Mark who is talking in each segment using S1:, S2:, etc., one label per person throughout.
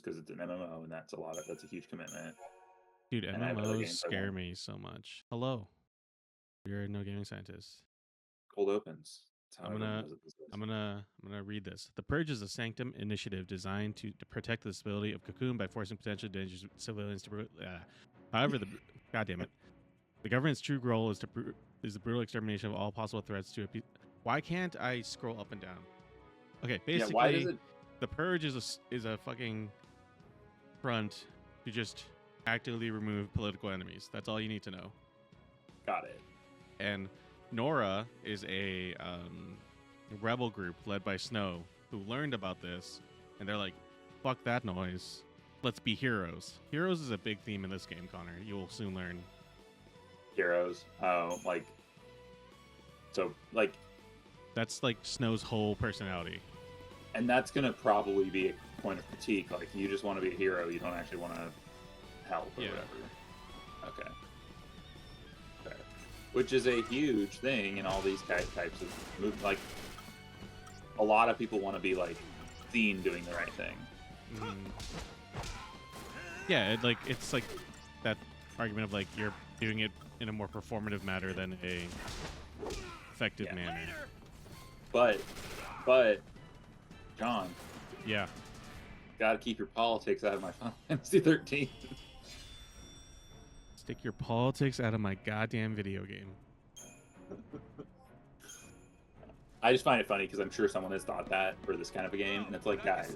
S1: just because it's an MMO and that's a huge commitment.
S2: Dude,
S1: And I have other
S2: MMOs
S1: games I
S2: scare
S1: want.
S2: me so much. Hello, you're a no gaming scientist.
S1: Cold opens. That's how
S2: I'm
S1: everyone
S2: gonna
S1: knows it these days.
S2: I'm gonna read this. The Purge is a sanctum initiative designed to protect the stability of Cocoon by forcing potentially dangerous civilians to. However, God damn it, the government's true goal is the brutal extermination of all possible threats to a people. Why can't I scroll up and down? Okay,
S1: Yeah, why does
S2: basically,
S1: it?
S2: the Purge is a fucking front to just actively remove political enemies. That's all you need to know.
S1: Got it.
S2: And Nora is a rebel group led by Snow who learned about this, and they're like, "Fuck that noise. Let's be heroes." Heroes is a big theme in this game, Connor. You will soon learn.
S1: Heroes. Oh, like,
S2: That's like Snow's whole personality.
S1: and that's gonna probably be a point of critique. Like, you just want to be a hero. You don't actually want to help or
S2: Yeah.
S1: whatever. Okay. Fair. Which is a huge thing in all these types of movies. Like, a lot of people want to be like seen doing the right thing.
S2: Yeah, it's like that argument of like you're doing it in a more performative manner than a effective manner.
S1: But, John,
S2: Yeah.
S1: gotta keep your politics out of my Final Fantasy 13.
S2: Stick your politics out of my goddamn video game.
S1: I just find it funny because I'm sure someone has thought that for this kind of a game, and it's like, guys.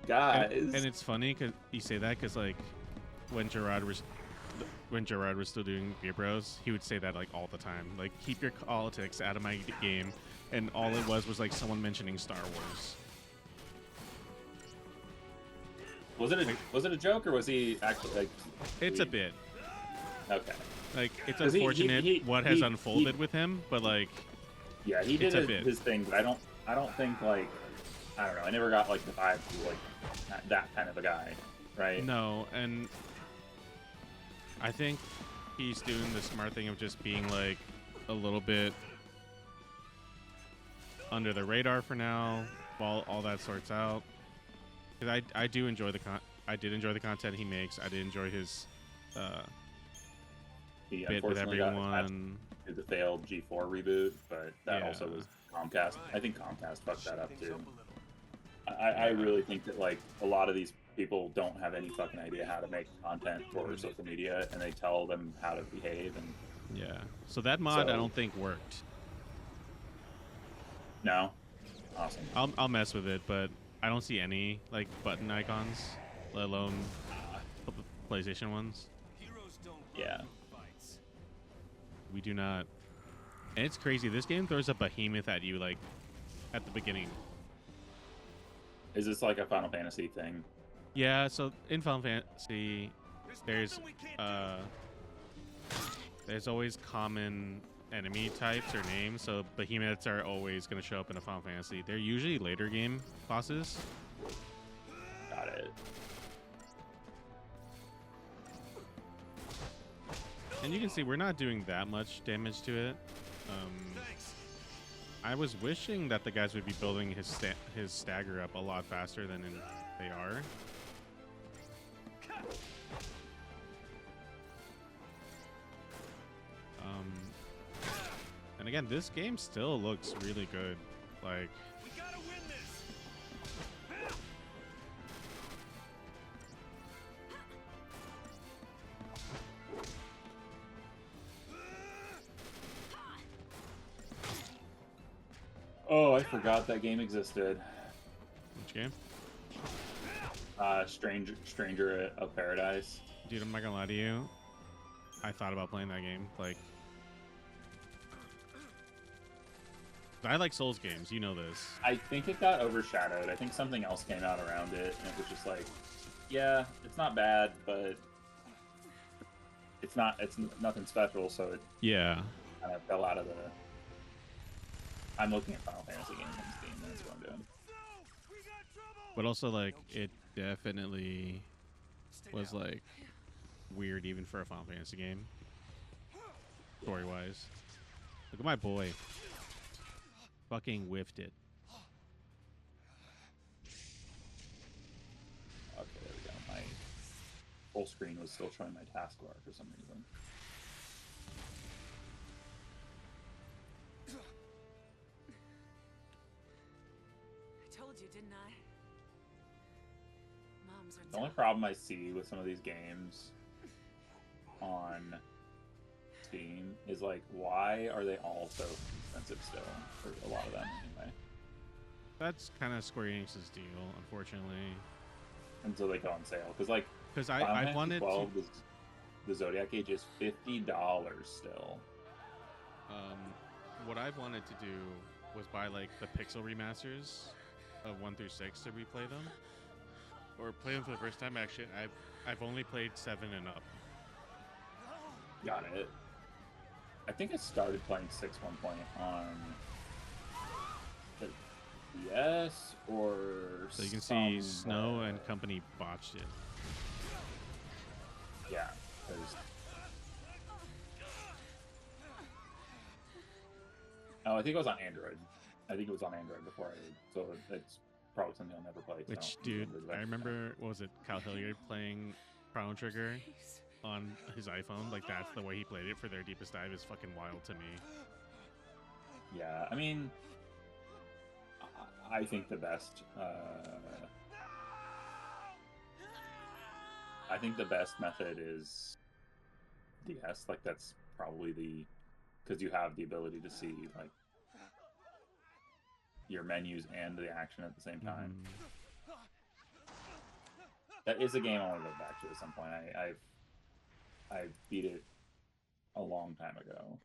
S2: And it's funny because you say that because like when Gerard was still doing Beer Bros, he would say that like all the time. Like, keep your politics out of my game, and all it was like someone mentioning Star Wars.
S1: Was it a joke or was he actually like?
S2: It's a bit.
S1: Okay.
S2: Like, it's
S1: 'Cause
S2: unfortunate what has unfolded with him, but like,
S1: yeah, he did
S2: it's a bit.
S1: his thing, but I don't think like, I don't know. I never got like the vibe to like that kind of a guy, right?
S2: No, and I think he's doing the smart thing of just being like a little bit under the radar for now while all that sorts out. Because I do enjoy I did enjoy the content he makes. I did enjoy his
S1: He
S2: bit with
S1: unfortunately got
S2: everyone.
S1: attached to the failed G4 reboot, but that
S2: Yeah.
S1: also was Comcast. I think Comcast fucked that up too. I really think that like a lot of these people don't have any fucking idea how to make content for social media, and they tell them how to behave. And
S2: Yeah. So that mod I don't think worked.
S1: no, awesome.
S2: I'll mess with it, but I don't see any like button icons, let alone PlayStation ones.
S1: Yeah.
S2: We do not. And it's crazy. This game throws a behemoth at you like at the beginning.
S1: Is this like a Final Fantasy thing?
S2: Yeah, so in Final Fantasy there's always common enemy types or names, so behemoths are always going to show up in a Final Fantasy. They're usually later game bosses.
S1: Got it.
S2: And you can see we're not doing that much damage to it. I was wishing that the guys would be building his stagger up a lot faster than they are. And again, this game still looks really good. Like,
S3: We gotta win this.
S1: Oh, I forgot that game existed.
S2: which game?
S1: Stranger of Paradise.
S2: Dude, I'm not gonna lie to you. I thought about playing that game. Like, I like Souls games. You know this.
S1: I think it got overshadowed. I think something else came out around it, and it was just like, yeah, it's not bad, but it's nothing special. So it
S2: Yeah.
S1: kind of fell out of the. I'm looking at Final Fantasy games on Steam. That's what I'm doing.
S3: We got trouble.
S2: But also, like, it definitely was, like, weird even for a Final Fantasy game. Story-wise. Look at my boy. Fucking whiffed it.
S1: screen was still showing my taskbar for some reason.
S4: I told you, didn't I? Moms are
S1: The only
S4: tough.
S1: problem I see with some of these games on Steam is like, why are they all so expensive still? For a lot of them, anyway.
S2: That's kind of Square Enix's deal, unfortunately.
S1: Until they go on sale, because like
S2: Because
S1: Final
S2: I
S1: Fantasy
S2: wanted
S1: 12,
S2: to.
S1: the Zodiac Age is $50 still.
S2: What I wanted to do was buy like the pixel remasters of 1 through 6 to replay them, or play them for the first time. Actually, I've only played 7 and up.
S1: Got it. I think I started playing 6 one point on the DS or
S2: So you can see Snow
S1: somewhere.
S2: and company botched it.
S1: Yeah, there's... Oh, I think it was on Android. I think it was on Android before so it's probably something I'll never play.
S2: Which,
S1: so
S2: dude, I remember, what was it, Kyle Hilliard playing Chrono Trigger on his iPhone? Like, that's the way he played it for their Deepest Dive is fucking wild to me.
S1: Yeah, I mean, I think the best. I think the best method is DS. Like that's probably because you have the ability to see like your menus and the action at the same time. That is a game I want to go back to at some point. I beat it a long time ago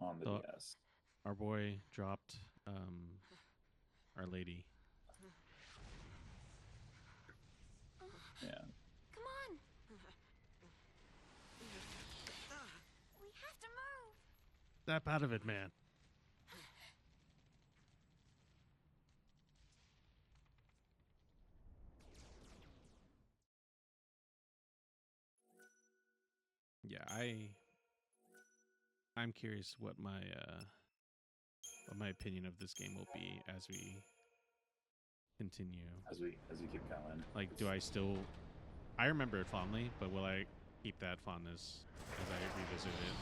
S1: on the
S2: So-
S1: DS.
S2: Our boy dropped Our Lady.
S1: Yeah.
S4: Come on. We have to move.
S2: Snap out of it, man. Yeah, I'm curious what my opinion of this game will be as we continue.
S1: As we keep going.
S2: Like, do I still? I remember it fondly, but will I keep that fondness as I revisit it?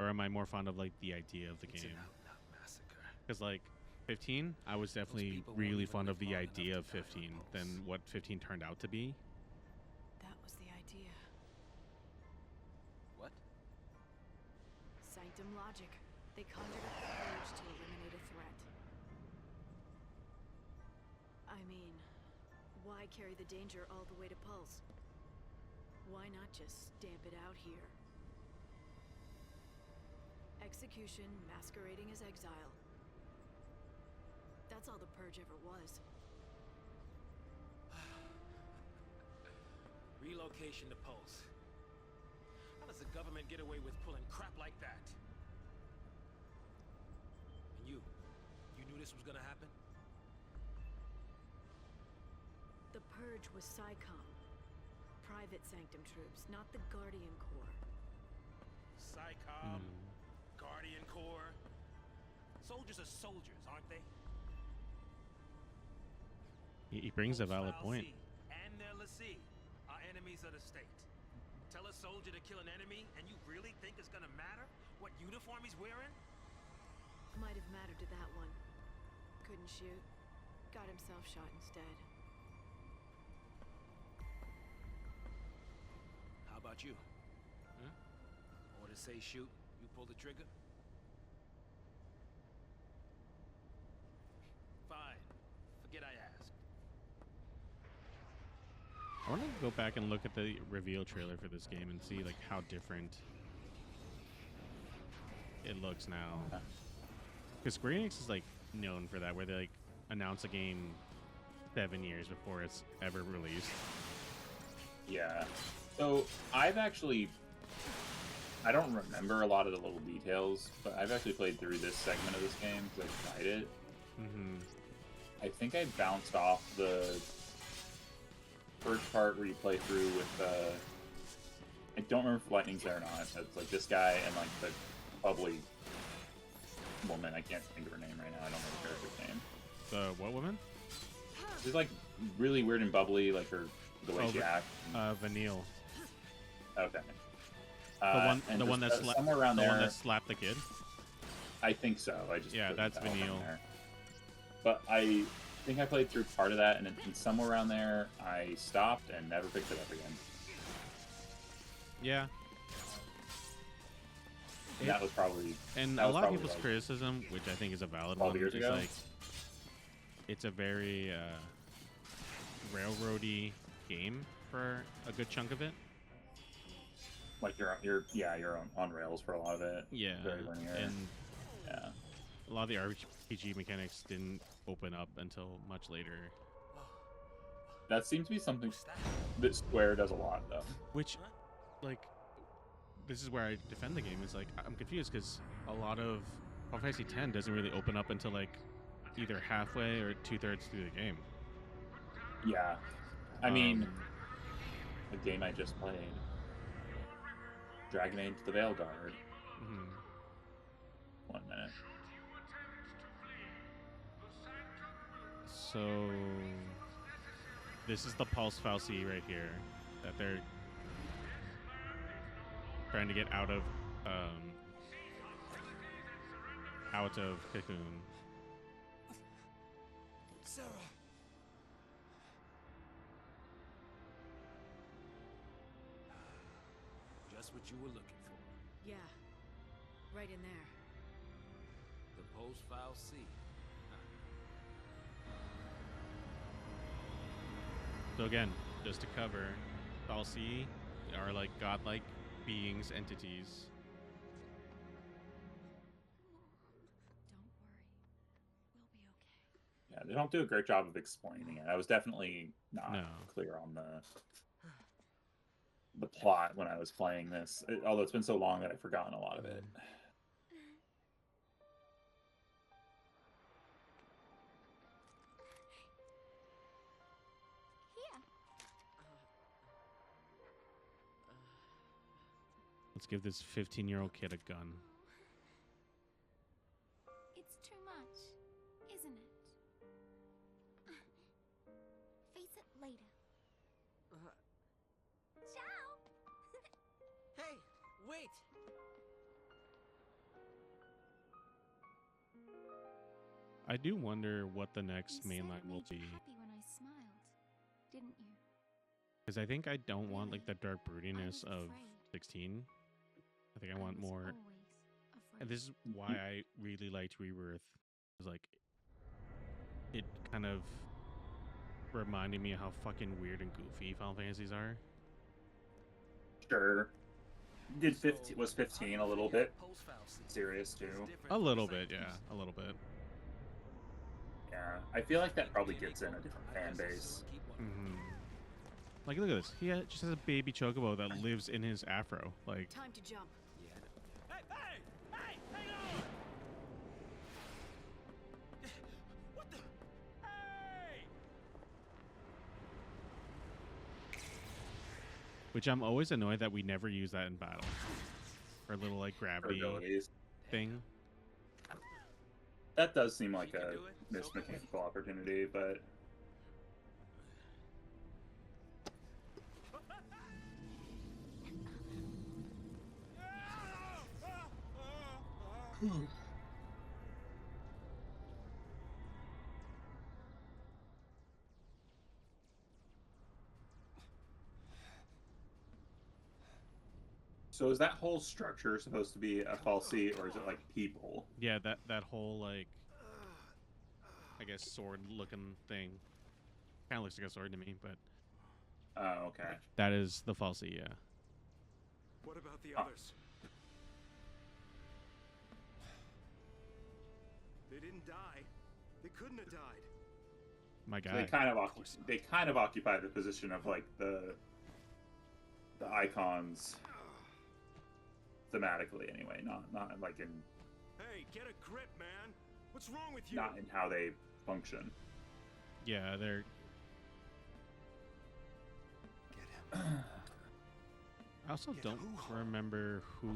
S2: Or am I more fond of like the idea of the game? Because like 15, I was definitely
S5: people won't
S2: really
S5: even
S2: fond
S5: live
S2: of the
S5: long enough
S2: idea
S5: to
S2: of
S5: die on
S2: 15
S5: pulse.
S2: than what 15 turned out to be.
S4: That was the idea.
S5: What?
S4: Sanctum logic. They conjured up the urge to eliminate a threat. I mean, why carry the danger all the way to Pulse? Why not just stamp it out here? Execution masquerading as exile. That's all the Purge ever was.
S5: Relocation to Pulse. How does the government get away with pulling crap like that? And you knew this was gonna happen?
S4: The Purge was PSICOM. Private Sanctum troops, not the Guardian Corps.
S5: PSICOM, Guardian Corps. Soldiers are soldiers, aren't they?
S2: He brings a valid point.
S5: And their lessee are enemies of the state. Tell a soldier to kill an enemy, and you really think it's gonna matter what uniform he's wearing?
S4: Might have mattered to that one. Couldn't shoot. Got himself shot instead.
S5: How about you? Huh? Order say shoot, you pull the trigger? Fine. Forget I asked.
S2: I want to go back and look at the reveal trailer for this game and see like how different it looks now. Because Square Enix is like known for that, where they like announce a game 7 years before it's ever released.
S1: Yeah. So I don't remember a lot of the little details, but I've actually played through this segment of this game because I tried it.
S2: Mm-hmm.
S1: I think I bounced off the first part where you play through with I don't remember if Lightning's there or not. It's like this guy and like the bubbly woman. I can't think of her name right now. I don't know the character's name.
S2: The what woman?
S1: She's like really weird and bubbly, like the way
S2: Oh,
S1: she acts.
S2: Vanille.
S1: Okay.
S2: The one that
S1: somewhere around there.
S2: one that slapped the kid.
S1: I think so. I just
S2: Yeah,
S1: couldn't
S2: that's
S1: tell from
S2: Vanille.
S1: there. But I think I played through part of that, and somewhere around there, I stopped and never picked it up again.
S2: Yeah.
S1: And that was probably.
S2: And
S1: that
S2: a
S1: was
S2: lot of
S1: probably
S2: people's
S1: like
S2: criticism, which I think is a valid
S1: 12
S2: one,
S1: years
S2: is
S1: ago?
S2: like it's a very railroady game for a good chunk of it.
S1: Like you're on rails for a lot of it.
S2: Yeah,
S1: Very linear.
S2: and
S1: Yeah.
S2: a lot of the RPG mechanics didn't open up until much later.
S1: That seems to be something
S5: What's that?
S1: that Square does a lot, though.
S2: Which, like, this is where I defend the game. Is like I'm confused because a lot of Final Fantasy X doesn't really open up until like either halfway or 2/3 through the game.
S1: Yeah. I mean,
S2: Um,
S1: the game I just played, Dragon Age: The Veilguard.
S2: mhm.
S1: 1 minute.
S2: So this is the Pulse Fal'Cie right here that they're trying to get out of Cocoon.
S3: Sarah.
S5: Just what you were looking for.
S4: Yeah. Right in there.
S5: The post-file C.
S2: So again, just to cover, Fal'Cie are like godlike beings, entities.
S4: Don't worry. We'll be okay.
S1: Yeah, they don't do a great job of explaining it. I was definitely not
S2: No.
S1: clear on the plot when I was playing this. Although it's been so long that I've forgotten a lot of it.
S6: Here.
S2: Let's give this 15-year-old kid a gun.
S6: It's too much, isn't it? Face it later. Ciao.
S5: Hey, wait!
S2: I do wonder what the next
S6: You said it
S2: mainline will
S6: made you
S2: be.
S6: happy when I smiled, didn't you?
S2: Because I think I don't want like the dark
S6: I
S2: broodiness
S6: was
S2: of
S6: afraid.
S2: 16. I think I want
S6: was
S2: more.
S6: always
S2: And
S6: afraid.
S2: this is why I really liked Rebirth. It was like it kind of reminded me of how fucking weird and goofy Final Fantasies are.
S1: Sure. Was 15 a little bit serious too?
S2: A little bit, yeah, a little bit.
S1: Yeah, I feel like that probably gets in a different fan base.
S2: Hmm. Like, look at this. He just has a baby chocobo that lives in his afro. Like,
S4: Time to jump.
S3: Hey, hey, hey, hang on! What the? Hey!
S2: which I'm always annoyed that we never use that in battle. Her little like gravity
S1: Abilities.
S2: thing.
S1: That does seem like
S5: She can
S1: a
S5: do it.
S1: missed mechanical opportunity, but so is that whole structure supposed to be a fal'Cie, or is it like people?
S2: Yeah, that whole like I guess sword looking thing. Kind of looks like a sword to me, but
S1: Oh, okay.
S2: that is the fal'Cie, yeah.
S3: What about the
S1: Oh.
S3: others? They didn't die. They couldn't have died.
S2: My
S1: So
S2: guy.
S1: they kind of occupy the position of like the icons thematically anyway, not like in
S3: Hey, get a grip, man. What's wrong with you?
S1: not in how they function.
S2: Yeah, they're
S3: Get him.
S2: I also
S3: Yeah,
S2: don't
S3: who-
S2: remember who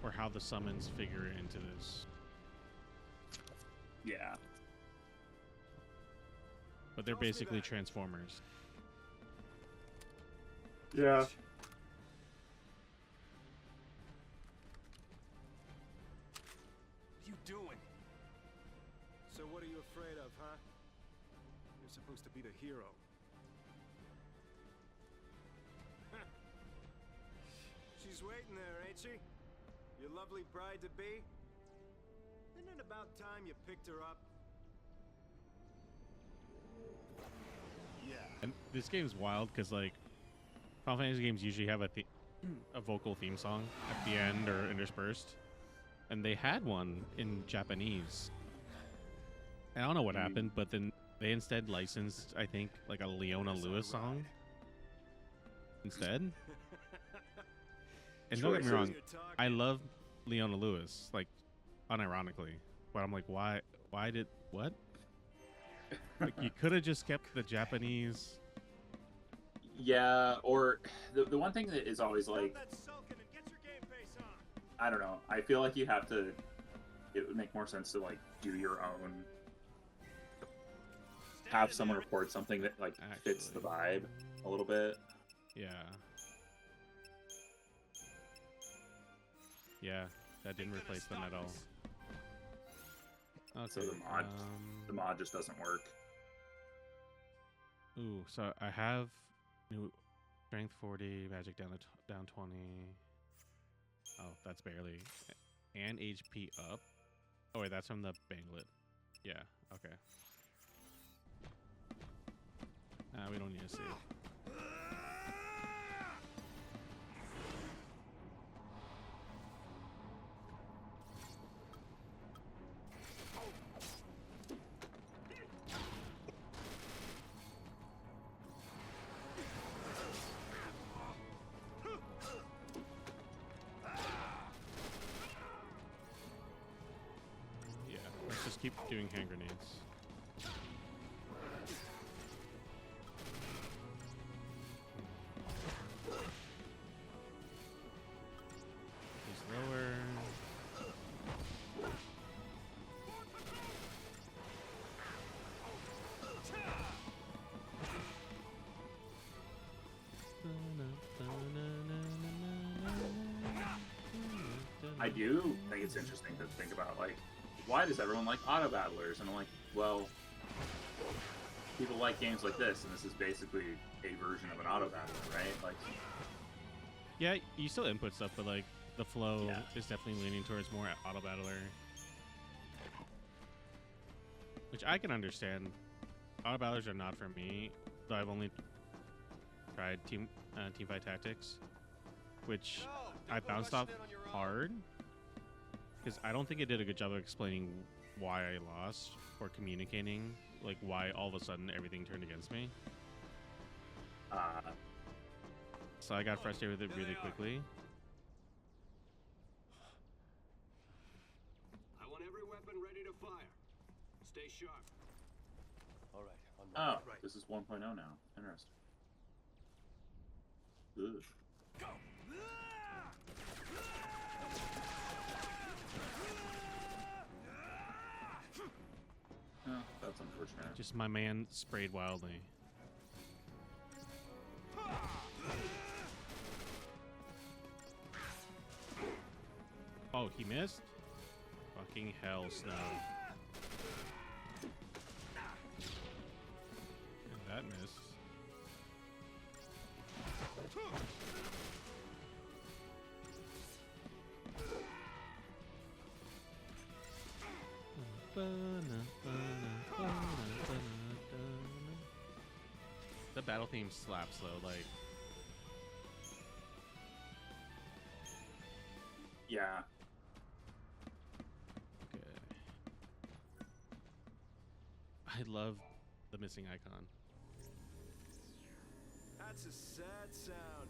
S2: or how the summons figure into this.
S1: Yeah.
S2: but they're
S3: Toss me
S2: basically
S3: that.
S2: Transformers.
S1: Yeah.
S3: What are you doing? So what are you afraid of, huh? You're supposed to be the hero. She's waiting there, ain't she? Your lovely bride-to-be? Isn't it about time you picked her up? Yeah.
S2: And this game's wild because like Final Fantasy games usually have a vocal theme song at the end or interspersed, and they had one in Japanese. I don't know what happened, but then they instead licensed, I think, like a Leona Lewis song instead. And don't get me
S1: Choices.
S2: wrong, I love Leona Lewis, like unironically, but I'm like, why did what? Like you could have just kept the Japanese.
S1: Yeah, or the one thing that is always like,
S3: Stop that sulking and get your game face on.
S1: I don't know. I feel like you have to. It would make more sense to like do your own. Have someone record something that like fits the vibe a little bit.
S2: Yeah. Yeah, that didn't replace them at all. Okay.
S1: So the mod just doesn't work.
S2: Ooh, so I have new strength 40, magic down 20. Oh, that's barely. And HP up. Oh wait, that's from the Banglet. Yeah, okay. We don't need to save. Yeah, let's just keep doing hand grenades. Lower.
S1: I do think it's interesting to think about like, why does everyone like auto battlers? And I'm like, well, people like games like this, and this is basically a version of an auto battler, right? Like,
S2: Yeah, you still input stuff, but like the flow
S1: Yeah.
S2: is definitely leaning towards more auto battler, which I can understand. Auto battlers are not for me, though I've only tried team fight tactics, which I bounced off hard because I don't think it did a good job of explaining why I lost or communicating like why all of a sudden everything turned against me. So I got frustrated with it really quickly.
S7: I want every weapon ready to fire. Stay sharp.
S3: All right, on my
S1: oh, this is 1.0 now. Interesting. Ugh.
S3: go.
S1: Oh, that's unfortunate.
S2: Just my man sprayed wildly. Oh, he missed? Fucking hell, Snow. And that missed. The battle theme slaps though, like
S1: Yeah.
S2: okay. I love the missing icon.
S3: That's a sad sound.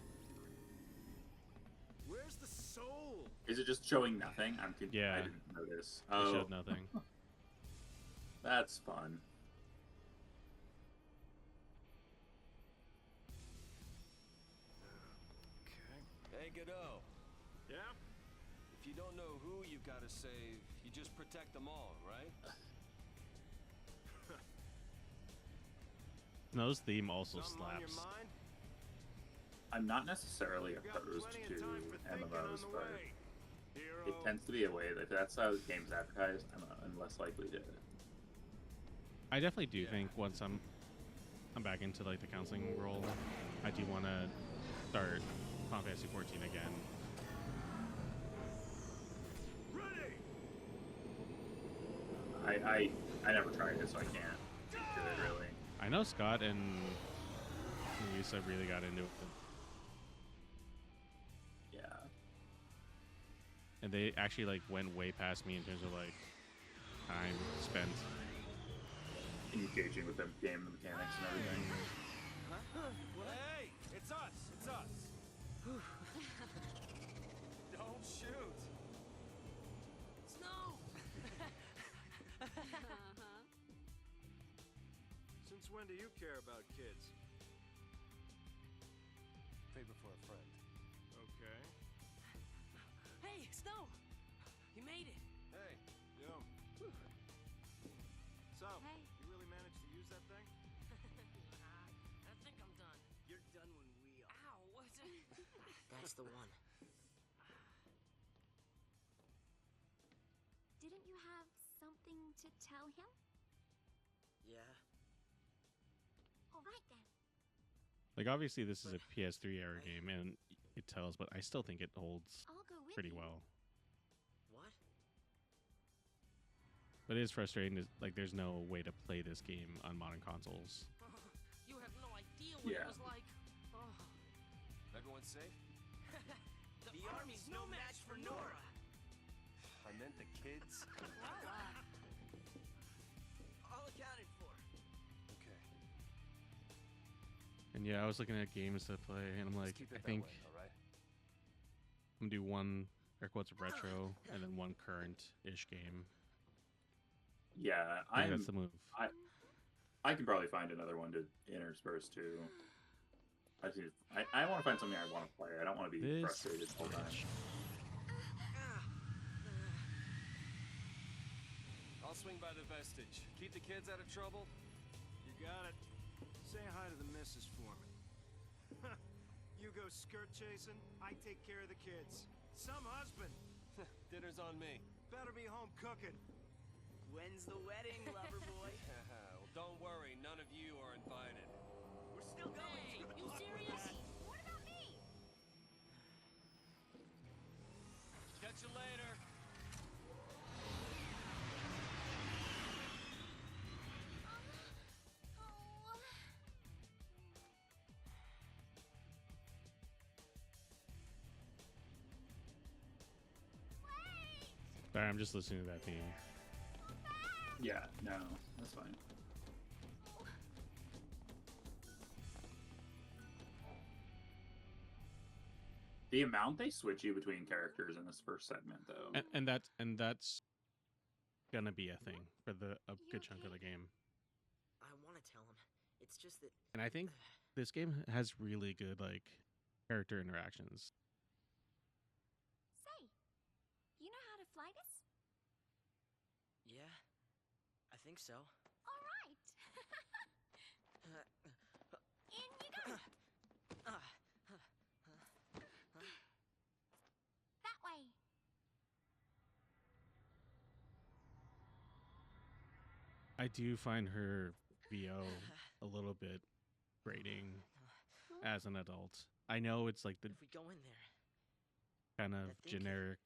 S3: Where's the soul?
S1: Is it just showing nothing?
S2: Yeah.
S1: I didn't notice.
S2: It
S1: Oh,
S2: showed nothing.
S1: that's fun.
S3: Okay.
S7: Hey, Godot.
S3: Yeah?
S7: If you don't know who you gotta save, you just protect them all, right?
S2: Snow's theme also
S3: Something on your
S2: slaps.
S3: mind?
S1: I'm not necessarily
S3: You got
S1: opposed
S3: plenty
S1: to
S3: of time for thinking on
S1: MMOs,
S3: the
S1: but
S3: way. Hero.
S1: it tends to be a way that if that's how the game's advertised, I'm less likely to.
S2: I definitely do
S3: Yeah.
S2: think once I'm back into like the counseling role, I do want to start Final Fantasy 14 again.
S3: Ready.
S1: I never tried it, so I can't speak to it really.
S2: I know Scott and Luisa really got into it,
S1: Yeah.
S2: and they actually like went way past me in terms of like time spent.
S1: Engaging with the game, the mechanics, and everything.
S3: Hey, it's us. It's us. Don't shoot.
S5: Snow!
S3: Since when do you care about kids?
S8: Favor for a friend.
S3: Okay.
S5: Hey, Snow! You made it!
S3: Hey, yo. So,
S6: Hey.
S3: you really managed to use that thing?
S5: I think I'm done.
S9: You're done when we are.
S5: Ow, what's it?
S9: That's the one.
S6: Didn't you have something to tell him?
S9: Yeah.
S6: All right then.
S2: Like obviously this is a PS3 era game and it tells, but I still think it holds
S6: I'll go with
S2: pretty
S6: you.
S2: well.
S9: What?
S2: But it is frustrating to, like there's no way to play this game on modern consoles.
S5: You have no idea what
S1: Yeah.
S5: it was like. Oh.
S8: Everyone safe?
S5: The army's no match for Nora!
S8: I meant the kids.
S9: All accounted for.
S8: Okay.
S2: And yeah, I was looking at games to play and I'm
S8: Let's
S2: like,
S8: keep
S2: I
S8: it that
S2: think
S8: way, all right?
S2: I'm gonna do one air quotes retro and then one current-ish game.
S1: Yeah,
S2: I think that's the move.
S1: I can probably find another one to intersperse too. I want to find something I want to play. I don't want to be
S2: This
S1: frustrated all the time.
S2: bitch.
S8: I'll swing by the vestige. Keep the kids out of trouble.
S3: You got it. Say hi to the missus for me. You go skirt chasing, I take care of the kids. Some husband.
S8: Dinner's on me.
S3: Better be home cooking.
S9: When's the wedding, lover boy?
S8: Well, don't worry. None of you are invited.
S9: We're still going.
S5: Hey,
S9: Good
S5: you
S9: luck with
S5: serious?
S9: that.
S6: What about me?
S8: Catch you later.
S6: Oh. Wait.
S2: Sorry, I'm just listening to that theme.
S1: Yeah, no, that's fine. The amount they switch you between characters in this first segment, though.
S2: And that's gonna be a thing for a good chunk of the game.
S9: I want to tell him. It's just that.
S2: And I think this game has really good like character interactions.
S6: Say, you know how to fly this?
S9: Yeah, I think so.
S6: All right. In you go. That way.
S2: I do find her VO a little bit grating as an adult. I know it's like the
S9: If we go in there,
S2: kind
S9: I
S2: of
S9: think
S2: generic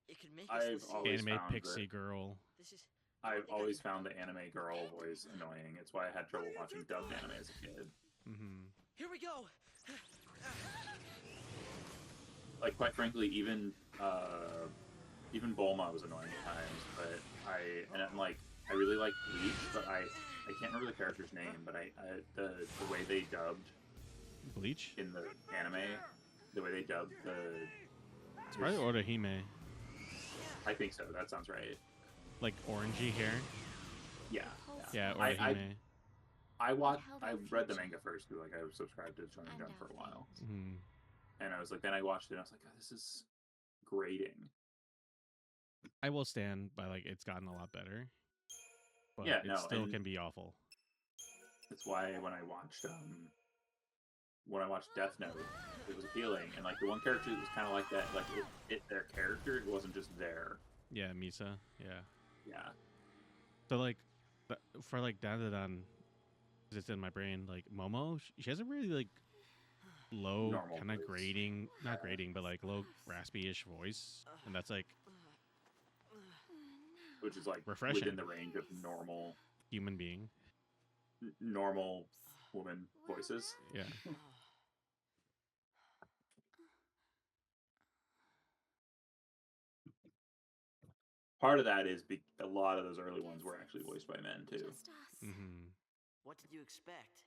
S9: it could make us
S1: I've
S9: listen.
S1: always
S2: anime
S1: found
S2: pixie
S1: that-
S2: girl.
S9: This is.
S1: I've always found the anime girl voice annoying. It's why I had trouble watching dubbed anime as a kid.
S2: Mm-hmm.
S9: Here we go.
S1: Like, quite frankly, even Bulma was annoying at times. But I'm like, I really like Bleach, but I can't remember the character's name. But the way they dubbed
S2: Bleach?
S1: in the anime, the way they dubbed the,
S2: It's probably Orihime.
S1: I think so. That sounds right.
S2: Like orangey hair.
S1: Yeah.
S2: Yeah,
S1: I-
S2: Orihime.
S1: I watched.
S6: Held
S1: I
S6: out
S1: read the
S6: future.
S1: manga first. Because, like, I was subscribed to Shonen Jump for a while,
S2: Mhm.
S1: and I was like, then I watched it. and I was like, oh, this is grating.
S2: I will stand by like it's gotten a lot better. But
S1: Yeah,
S2: it
S1: no,
S2: still
S1: and-
S2: can be awful.
S1: That's why when I watched Death Note, it was appealing, and like the one character that was kind of like that, like their character, it wasn't just there.
S2: Yeah, Misa. Yeah.
S1: Yeah.
S2: So like, for like Dandadan, because it's in my brain. Like Momo, she has a really like low,
S1: Normal
S2: kind of
S1: voice.
S2: grating, not grating, but like low, raspy-ish voice, and that's like
S1: Which is like
S2: refreshing.
S1: within the range of normal
S2: Human being.
S1: normal woman voices.
S2: Yeah.
S1: Part of that is a lot of those early ones were actually voiced by men too.
S4: Just us.
S2: Mm-hmm.
S9: What did you expect?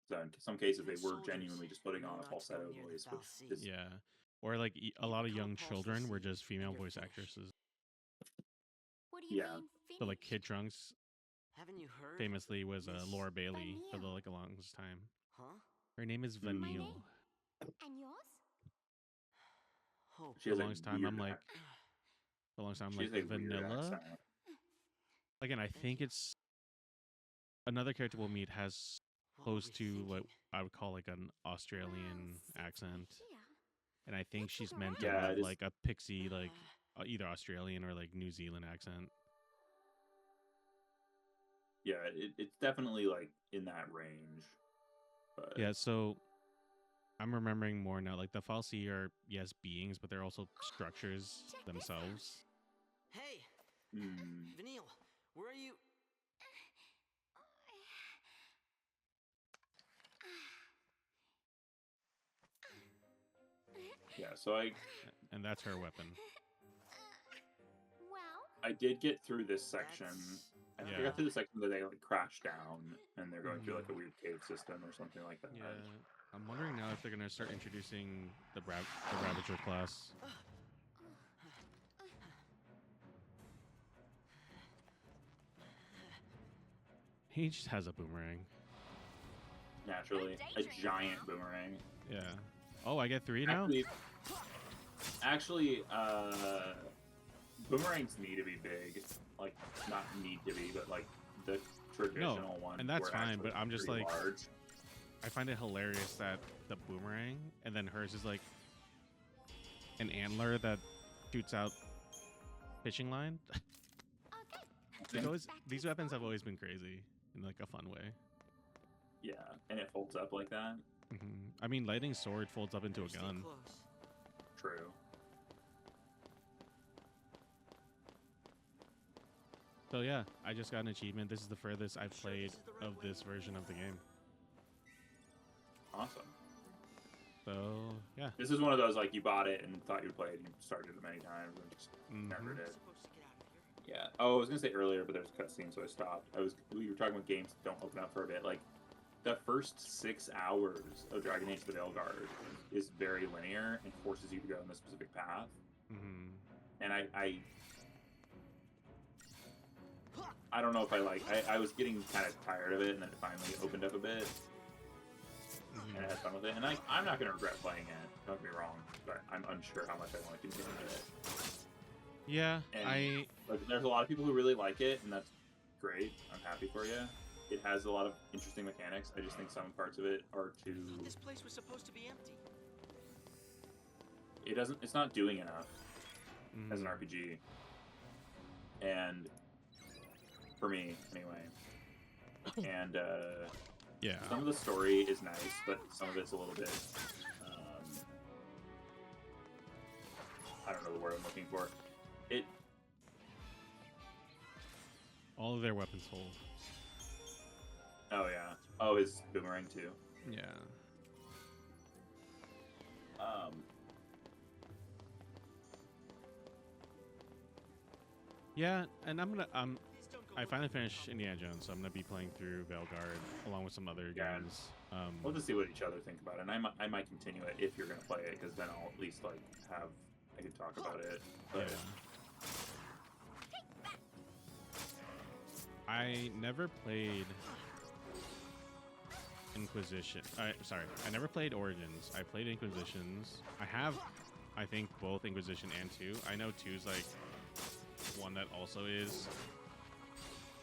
S1: So in some cases, they
S9: Even
S1: were
S9: soldiers
S1: genuinely just putting
S9: know
S1: on a
S9: not to go
S1: falsetto
S9: near the
S1: voice,
S9: foul
S1: which
S9: sea.
S1: is
S2: Yeah. Or like a lot of
S9: Become
S2: young
S9: pulse
S2: children were
S9: sea,
S2: just female
S9: and you're
S2: voice
S9: finished.
S2: actresses.
S6: What do you
S1: Yeah.
S6: mean
S2: So like
S6: finished?
S2: Kid Trunks
S9: Haven't you heard?
S2: famously was
S9: Miss
S2: Laura Bailey for the
S6: Vanille.
S2: like a longest time.
S9: Huh?
S2: Her name is
S1: My
S2: Vanille.
S6: name. And yours?
S9: Hope.
S1: she
S2: For
S1: has
S2: the
S1: a
S2: longest time,
S1: weird
S2: I'm like, for the longest time, I'm
S1: she
S2: like
S1: has a weird
S2: Vanilla.
S1: accent.
S2: Again, I
S9: Thank
S2: think
S9: you.
S2: it's another character we'll meet has
S9: What were
S2: close
S9: we
S2: to what
S9: thinking?
S2: I would call like an Australian
S6: Well, since
S2: accent,
S6: we're here,
S2: and I think
S6: let's
S2: she's
S6: look
S2: meant to
S1: around. Yeah,
S2: have
S1: it is-
S2: like a pixie, like either Australian or like New Zealand accent.
S1: Yeah, it's definitely like in that range. But
S2: Yeah, so I'm remembering more now. Like the Falsi are yes beings, but they're also structures
S6: check this
S2: themselves.
S9: Hey,
S1: hmm,
S9: Vanille, where are you?
S1: yeah, so
S2: And that's her weapon.
S6: well,
S1: I did get through this section. I
S2: Yeah.
S1: got through the section that they like crash down and they're going through like a
S2: Mhm.
S1: weird cave system or something like that.
S2: Yeah, I'm wondering now if they're gonna start introducing the Ravager class. He just has a boomerang.
S1: Naturally, a giant boomerang.
S2: Yeah. Oh, I get 3 now?
S1: Actually, boomerangs need to be big. Like, not need to be, but like the traditional ones.
S2: and that's
S1: were
S2: fine,
S1: actually
S2: but I'm just
S1: pretty
S2: like-
S1: large.
S2: I find it hilarious that the boomerang and then hers is like an antler that shoots out fishing line.
S6: okay.
S2: These weapons have always been crazy in like a fun way.
S1: Yeah, and it folds up like that.
S2: I mean, lightning sword folds up into a
S9: Stay
S2: gun.
S9: close.
S1: True.
S2: So yeah, I just got an achievement. This is the furthest I've
S9: Sure
S2: played
S9: this is the right
S2: of
S9: way?
S2: this version of the game.
S1: Awesome.
S2: So yeah.
S1: This is one of those like you bought it and thought you'd play it and you started it many times and just never
S2: Mhm.
S1: did.
S9: Supposed to get out of here.
S1: Yeah. Oh, I was gonna say earlier, but there's a cutscene, so I stopped. We were talking about games that don't open up for a bit. Like the first 6 hours of Dragon Age: The Veilguard is very linear and forces you to go in a specific path.
S2: Mhm.
S1: And I don't know if I was getting kind of tired of it, and then it finally opened up a bit, and I had fun with it. And I'm not gonna regret playing it. Don't get me wrong, but I'm unsure how much I want to continue with it.
S2: Yeah,
S1: And like, there's a lot of people who really like it, and that's great. I'm happy for you. It has a lot of interesting mechanics. I just think some parts of it are
S9: I
S1: too.
S9: thought this place was supposed to be empty.
S1: It's not doing enough as an
S2: Mhm.
S1: RPG, and for me anyway. And
S2: Yeah.
S1: some of the story is nice, but some of it's a little bit. I don't know the word I'm looking for.
S2: All of their weapons hold.
S1: Oh yeah. Oh, his boomerang too.
S2: Yeah. Yeah, and I'm gonna
S9: Please don't go
S2: I
S9: looking
S2: finally
S9: for
S2: finished
S9: trouble.
S2: Indiana Jones, so I'm gonna be playing through Veilguard along with some other
S1: Yeah.
S2: games.
S1: We'll just see what each other think about it. And I might continue it if you're gonna play it, because then I'll at least like I can talk about it. But
S2: Yeah. I never played Inquisition. I never played Origins. I played Inquisitions. I have, I think, both Inquisition and 2. I know 2's like one that also is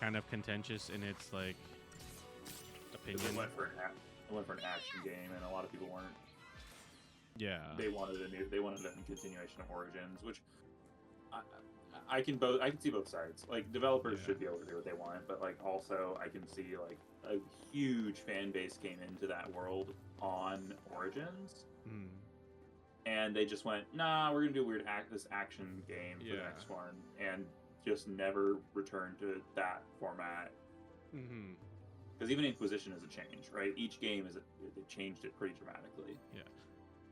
S2: kind of contentious in its like opinion.
S1: It went for an action game, and a lot of people weren't.
S2: Yeah.
S1: They wanted a continuation of Origins, which I can see both sides. Like, developers should be able to do what they want, but like also I can see like a huge fan base came into that world on Origins, and they just went, nah, we're gonna do a weird this action game for the next one, and just never returned to that format. Because even Inquisition is a change, right? Each game they changed it pretty dramatically.
S2: Yeah.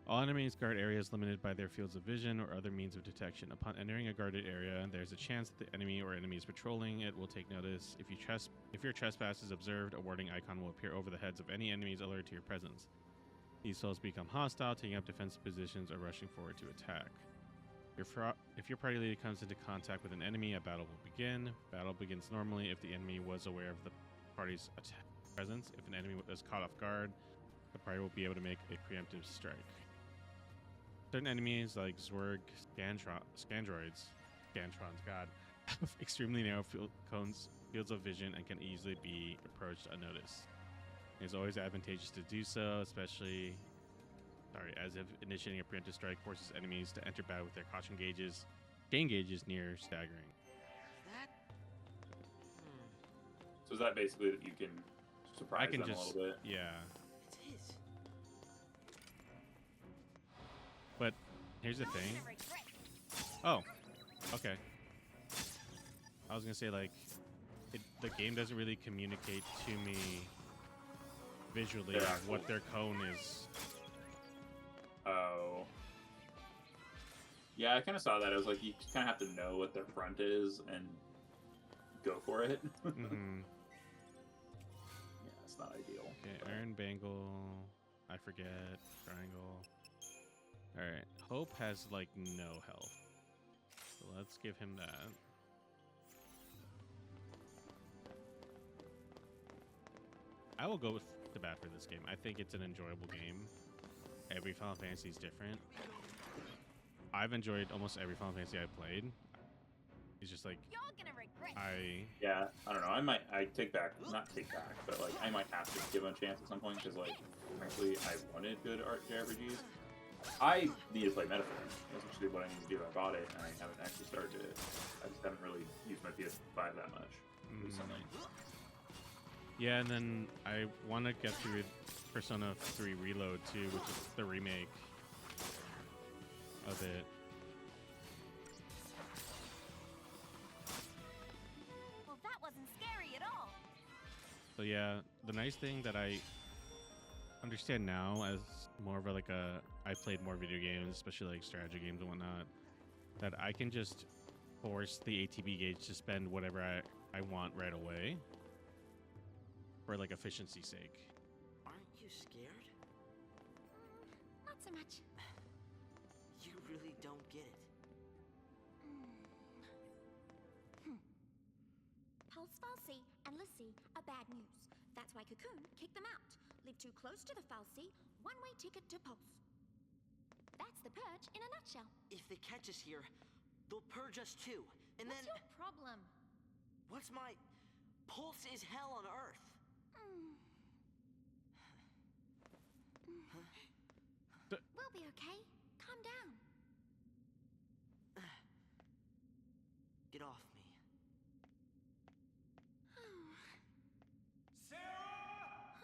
S2: All enemies guard areas limited by their fields of vision or other means of detection. Upon entering a guarded area, there's a chance that the enemy or enemies patrolling it will take notice. If your trespass is observed, a warning icon will appear over the heads of any enemies alerted to your presence. These souls become hostile, taking up defensive positions or rushing forward to attack. If your party leader comes into contact with an enemy, a battle will begin. Battle begins normally if the enemy was aware of the party's presence. If an enemy is caught off guard, the party will be able to make a preemptive strike. Certain enemies like Zwerg, Scandroids, have extremely narrow fields of vision and can easily be approached unnoticed. It's always advantageous to do so, especially as if initiating a preemptive strike forces enemies to enter battle with their caution gauges, gain gauges near staggering.
S9: That?
S1: So is that basically that you can surprise them a little bit?
S2: Yeah.
S9: It is.
S2: But here's the thing. Oh, okay. I was gonna say like, the game doesn't really communicate to me visually what their cone is.
S1: Oh. Yeah, I kind of saw that. I was like, you kind of have to know what their front is and go for it. Yeah, it's not ideal.
S2: Okay, Iron Bangle. I forget. Triangle. Alright, Hope has like no health. So let's give him that. I will go with the bat for this game. I think it's an enjoyable game. Every Final Fantasy is different. I've enjoyed almost every Final Fantasy I've played. It's just like
S1: Yeah, I don't know. I take back, not take back, but like I might have to give them a chance at some point because like frankly I wanted good RPGs. I need to play Metaphor. That's actually what I need to do. I bought it and I haven't actually started it. I just haven't really used my PS5 that much recently.
S2: Yeah, and then I want to get through Persona 3 Reload too, which is the remake of it.
S6: Well, that wasn't scary at all.
S2: So yeah, the nice thing that I understand now as more of I played more video games, especially like strategy games and whatnot, that I can just force the ATB gauge to spend whatever I want right away for like efficiency's sake.
S9: Aren't you scared?
S6: Not so much.
S9: You really don't get it.
S6: Pulse Falsey and Lissy are bad news. That's why Cocoon kicked them out. Live too close to the Falsey, one-way ticket to Pulse. That's the purge in a nutshell.
S9: If they catch us here, they'll purge us too. And
S6: What's
S9: then...
S6: your problem?
S9: What's my... Pulse is hell on Earth.
S6: We'll be okay. Calm down.
S9: Get off me.
S3: Sarah?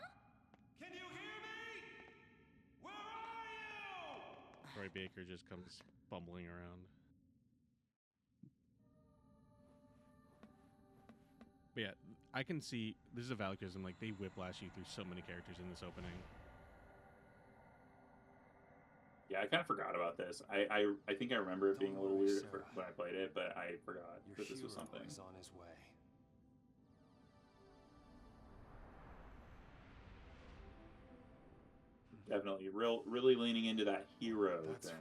S3: Huh? Can you hear me? Where are you?
S2: Troy Baker just comes bumbling around. But yeah, I can see this is a valid criticism. Like they whiplash you through so many characters in this opening.
S1: Yeah, I kind of forgot about this. I think I remember it being a little weird when I played it, but I forgot that this was something.
S8: Is on his way.
S1: Definitely, really leaning into that hero thing.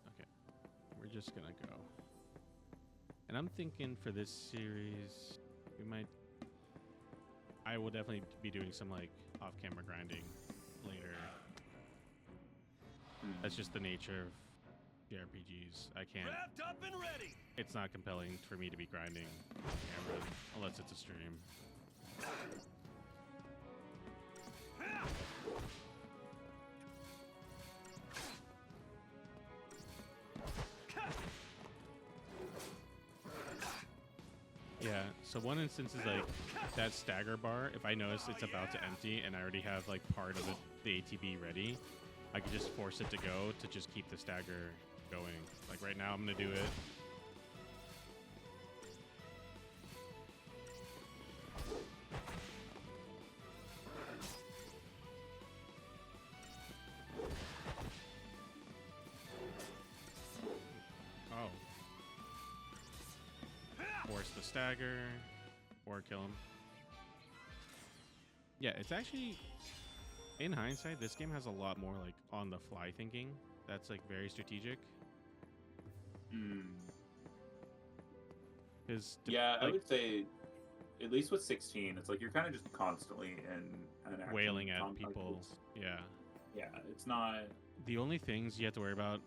S2: Okay, we're just gonna go. And I'm thinking for this series, I will definitely be doing some like off-camera grinding later. That's just the nature of JRPGs. I can't.
S5: Wrapped up and ready.
S2: It's not compelling for me to be grinding camera unless it's a stream. Yeah, so one instance is like that stagger bar. If I notice it's about to empty and I already have like part of the ATB ready, I can just force it to go to just keep the stagger going. Like right now, I'm gonna do it. Oh. Force the stagger or kill him. Yeah, it's actually, in hindsight, this game has a lot more like on the fly thinking. That's like very strategic. Because
S1: Yeah, I
S2: like,
S1: would say, at least with 16, it's like you're kind of just constantly in an action
S2: wailing at
S1: combat.
S2: people. Yeah.
S1: Yeah, it's not.
S2: The only things you have to worry about,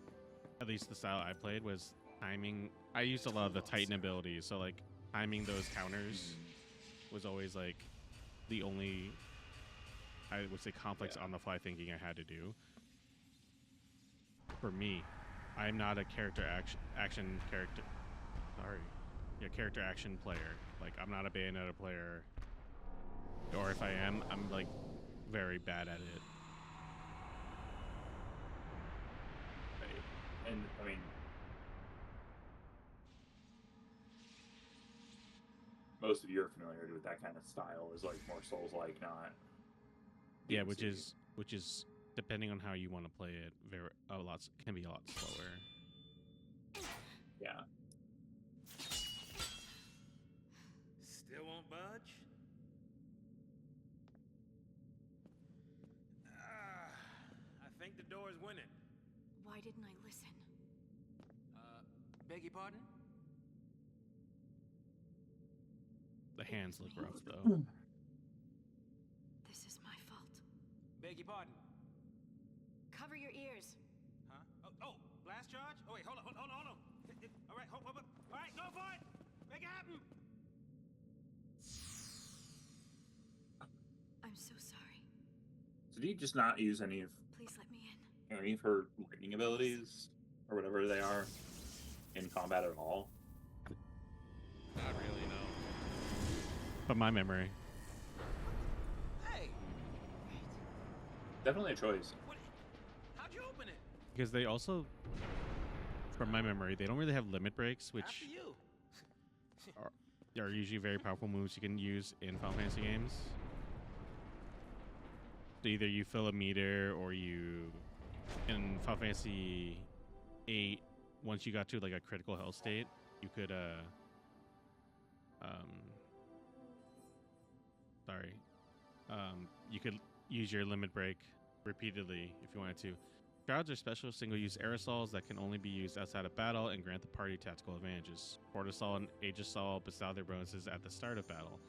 S2: at least the style I played, was timing. I used a lot of the Titan abilities, so like timing those counters was always like the only, I would say, complex on the fly thinking I had to do. For me, I'm not a character action character. Sorry, yeah, character action player. Like I'm not a Bayonetta player, or if I am, I'm like very bad at it.
S1: And I mean, most of you are familiar with that kind of style. Is like more Souls-like, not.
S2: Yeah,
S1: DMC.
S2: which is depending on how you want to play it, can be a lot slower.
S1: Yeah.
S5: Still won't budge? I think the door is winning.
S4: Why didn't I listen?
S5: Beg your pardon?
S2: The hands look rough though.
S4: This is my fault.
S5: Beg your pardon?
S4: Cover your ears.
S5: Huh? Oh, blast charge? Oh, wait, hold on. All right, hold. All right, go for it! Make it happen!
S4: I'm so sorry.
S1: So do you just not use any of
S4: Please let me in.
S1: her lightning abilities or whatever they are in combat at all?
S2: Not really, no. But my memory.
S5: Hey!
S1: Definitely a choice.
S5: How'd you open it?
S2: Because they also, from my memory, they don't really have limit breaks, which
S5: After you.
S2: are usually very powerful moves you can use in Final Fantasy games. So either you fill a meter or you, in Final Fantasy VIII, once you got to like a critical health state, you could you could use your limit break repeatedly if you wanted to. Shrouds are special single-use aerosols that can only be used outside of battle and grant the party tactical advantages. Portasol and Aegisol bestow their bonuses at the start of battle.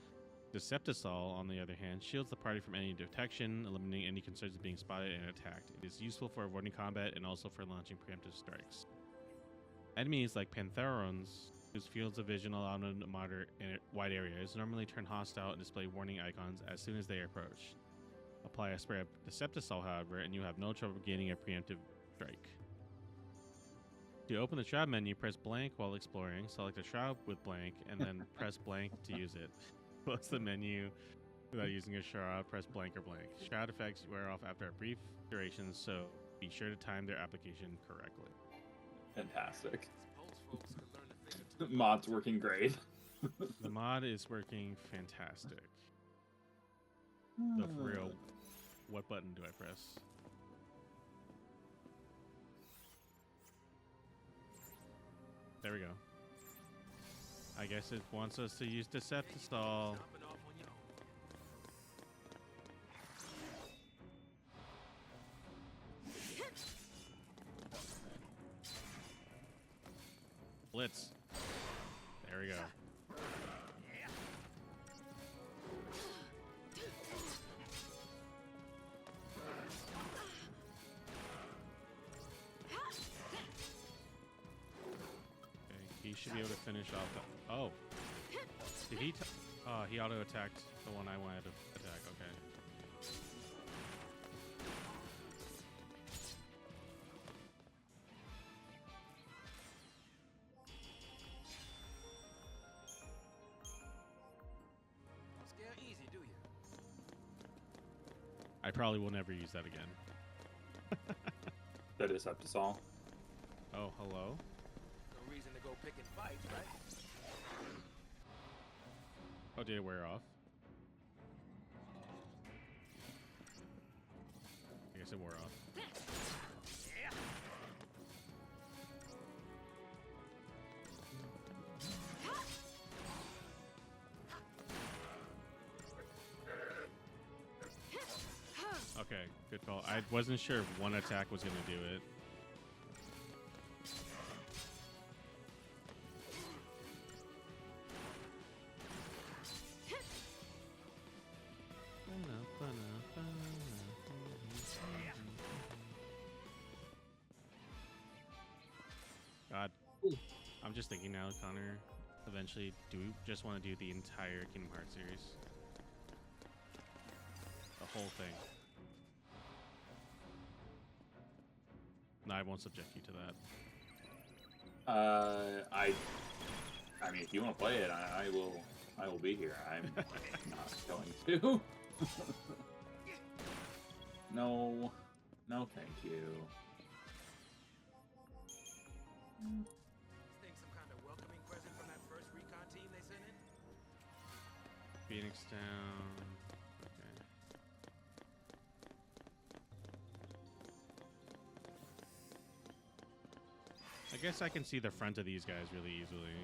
S2: Deceptisol, on the other hand, shields the party from any detection, eliminating any concerns of being spotted and attacked. It is useful for avoiding combat and also for launching preemptive strikes. Enemies like Pantherons, whose fields of vision allow them to monitor in wide areas, normally turn hostile and display warning icons as soon as they approach. Apply a spray of Deceptisol, however, and you have no trouble gaining a preemptive strike. To open the Shroud menu, press blank while exploring, select a Shroud with blank, and then press blank to use it. Close the menu without using a Shroud, press blank or blank. Shroud effects wear off after a brief duration, so be sure to time their application correctly.
S1: Fantastic.
S5: Suppose folks could learn a thing or two.
S1: Mod's working great.
S2: The mod is working fantastic. But for real, what button do I press? There we go. I guess it wants us to use Deceptisol.
S5: Stomping off on your own.
S2: Blitz. There we go. should be able to finish off the... Oh. Did he... Oh, he auto-attacked the one I wanted to attack. Okay.
S5: Don't scare easy, do you?
S2: I probably will never use that again.
S1: That is up to Saul.
S2: Oh, hello?
S5: No reason to go picking fights, right?
S2: Oh, did it wear off? I guess it wore off.
S5: Yeah.
S2: Okay, good call. I wasn't sure if one attack was going to do it. God, I'm just thinking now, Connor, eventually, do we just want to do the entire Kingdom Hearts series? The whole thing. No, I won't subject you to that.
S1: I mean, if you want to play it, I will be here. I'm not going to. No, thank you.
S5: Think some kind of welcoming present from that first recon team they sent in?
S2: Phoenix down. Okay. I guess I can see the front of these guys really easily.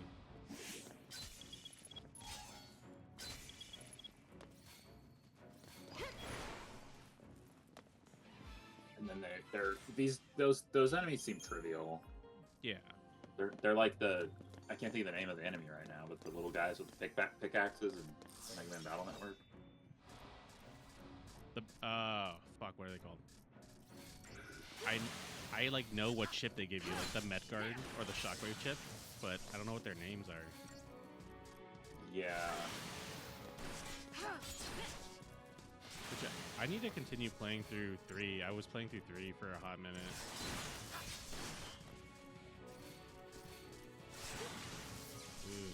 S1: And then those enemies seem trivial.
S2: Yeah.
S1: They're like the, I can't think of the name of the enemy right now, but the little guys with the pickaxes and Mega Man Battle Network.
S2: The fuck, what are they called? I like know what chip they give you, like the Medguard or the Shockwave chip, but I don't know what their names are.
S1: Yeah.
S2: Which I need to continue playing through 3. I was playing through 3 for a hot minute. Ooh,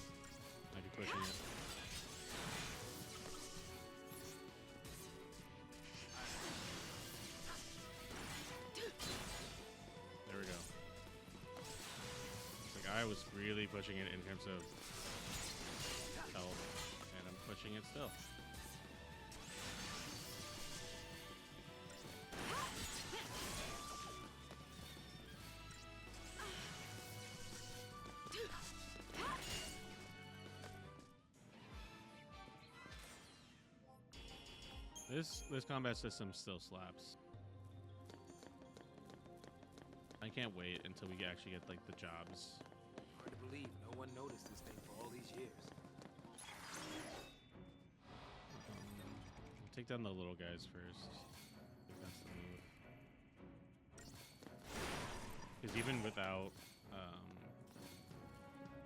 S2: might be pushing it. There we go. It's like I was really pushing it in terms of health, and I'm pushing it still. This combat system still slaps. I can't wait until we actually get like the jobs.
S5: Hard to believe no one noticed this thing for all these years.
S2: We'll take down the little guys first. I think that's the move. Because even without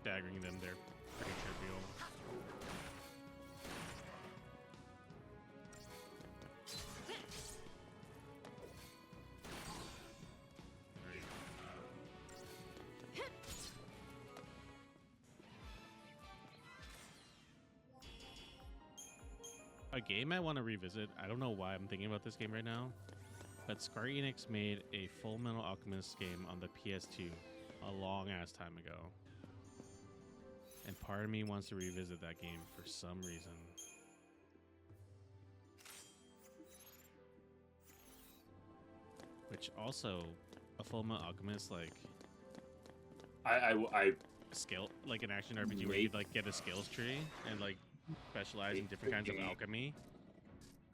S2: daggering them, they're pretty trivial. A game I want to revisit, I don't know why I'm thinking about this game right now, but Square Enix made a Full Metal Alchemist game on the PS2 a long ass time ago. And part of me wants to revisit that game for some reason. Which also, a Full Metal Alchemist, like...
S1: I
S2: skill, like an action RPG where you like get a skills tree and like specialize in different kinds of alchemy.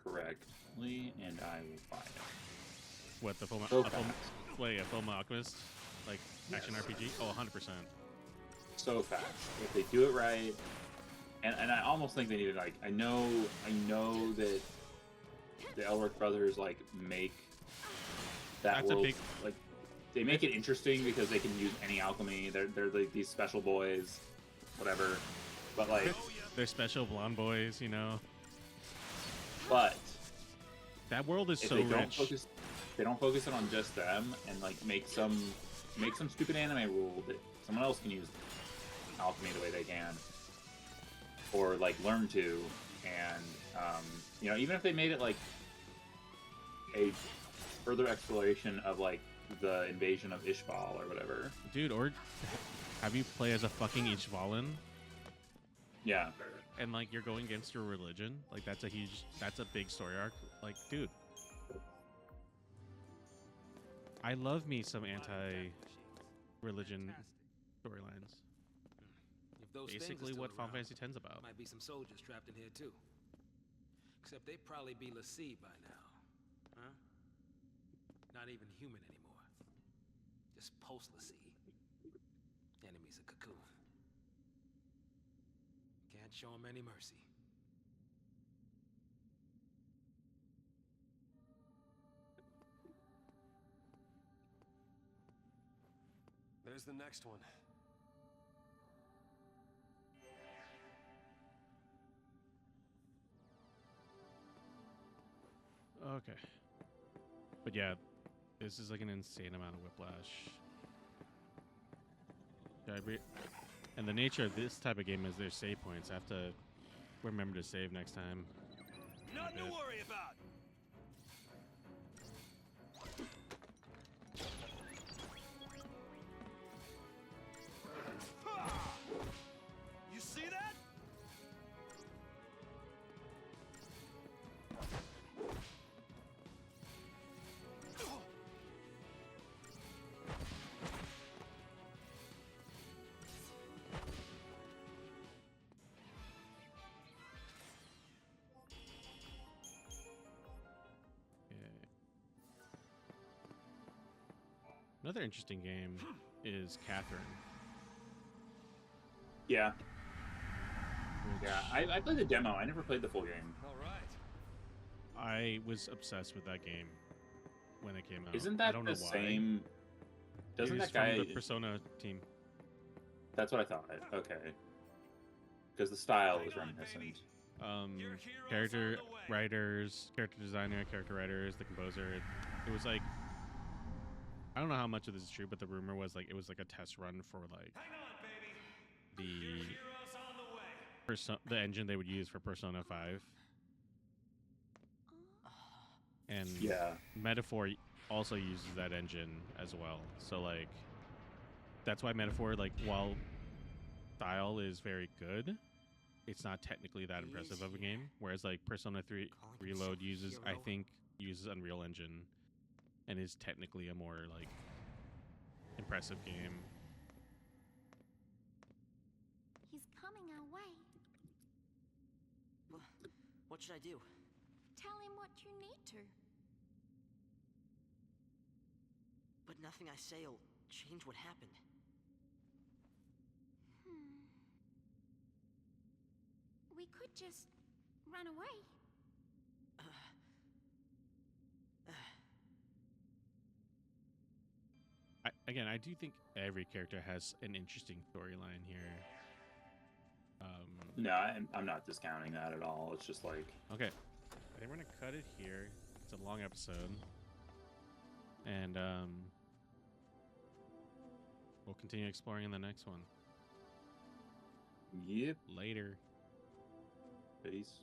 S1: Correctly, and I will buy it.
S2: What, the Full
S1: So
S2: Metal
S1: fast.
S2: Full Alchemist? Like action RPG? Oh, 100%.
S1: So fast. If they do it right, and I almost think they need to, like, I know that the Elric brothers like make that
S2: That's
S1: world
S2: a big
S1: like they make it interesting because they can use any alchemy. They're like these special boys, whatever. But like,
S2: They're special blonde boys, you know.
S1: but
S2: That world is
S1: if
S2: so
S1: they don't
S2: rich.
S1: focus, they don't focus it on just them and like make some stupid anime rule that someone else can use alchemy the way they can, or like learn to, and you know, even if they made it like a further exploration of like the invasion of Ishbal or whatever.
S2: Dude, or have you play as a fucking Ishvalan?
S1: Yeah.
S2: And like you're going against your religion? Like that's a big story arc. Like, dude. I love me some anti-religion storylines.
S5: If those
S2: Basically
S5: things are
S2: what
S5: still
S2: Final
S5: around,
S2: Fantasy X's about.
S5: might be some soldiers trapped in here too. Except they'd probably be l'Cie by now. Huh? Not even human anymore. Just post-l'Cie. Enemies of Cocoon. Can't show them any mercy.
S8: There's the next one.
S2: Okay. But yeah, this is like an insane amount of whiplash. And the nature of this type of game is there's save points. I have to remember to save next time.
S3: Nothing to worry about. You see that?
S2: Another interesting game is Catherine.
S1: Yeah.
S2: which
S1: Yeah. I played the demo. I never played the full game.
S8: All right.
S2: I was obsessed with that game when it came out.
S1: Isn't
S2: I
S1: that
S2: don't
S1: the
S2: know why.
S1: same? Doesn't
S2: He was
S1: that guy?
S2: from the Persona team?
S1: That's what I thought. Okay. Because the style was reminiscent.
S3: Your heroes
S2: Character
S3: on the way.
S2: writers, character designer, character writers, the composer. It was like, I don't know how much of this is true, but the rumor was like it was like a test run for like
S3: Hang on, baby.
S2: the
S3: Heroes on the way.
S2: the engine they would use for Persona 5. And
S1: Yeah.
S2: Metaphor also uses that engine as well. So like that's why Metaphor, like, while style is very good, it's not technically that impressive of a game. Whereas like Persona 3 Reload uses uses Unreal Engine and is technically a more like impressive game.
S6: He's coming our way.
S9: What should I do?
S6: Tell him what you need to.
S9: But nothing I say'll change what happened.
S6: We could just run away.
S2: I do think every character has an interesting storyline here.
S1: No, I'm not discounting that at all. It's just like,
S2: Okay, I think we're gonna cut it here. It's a long episode, and we'll continue exploring in the next one.
S1: yep.
S2: Later.
S1: Peace.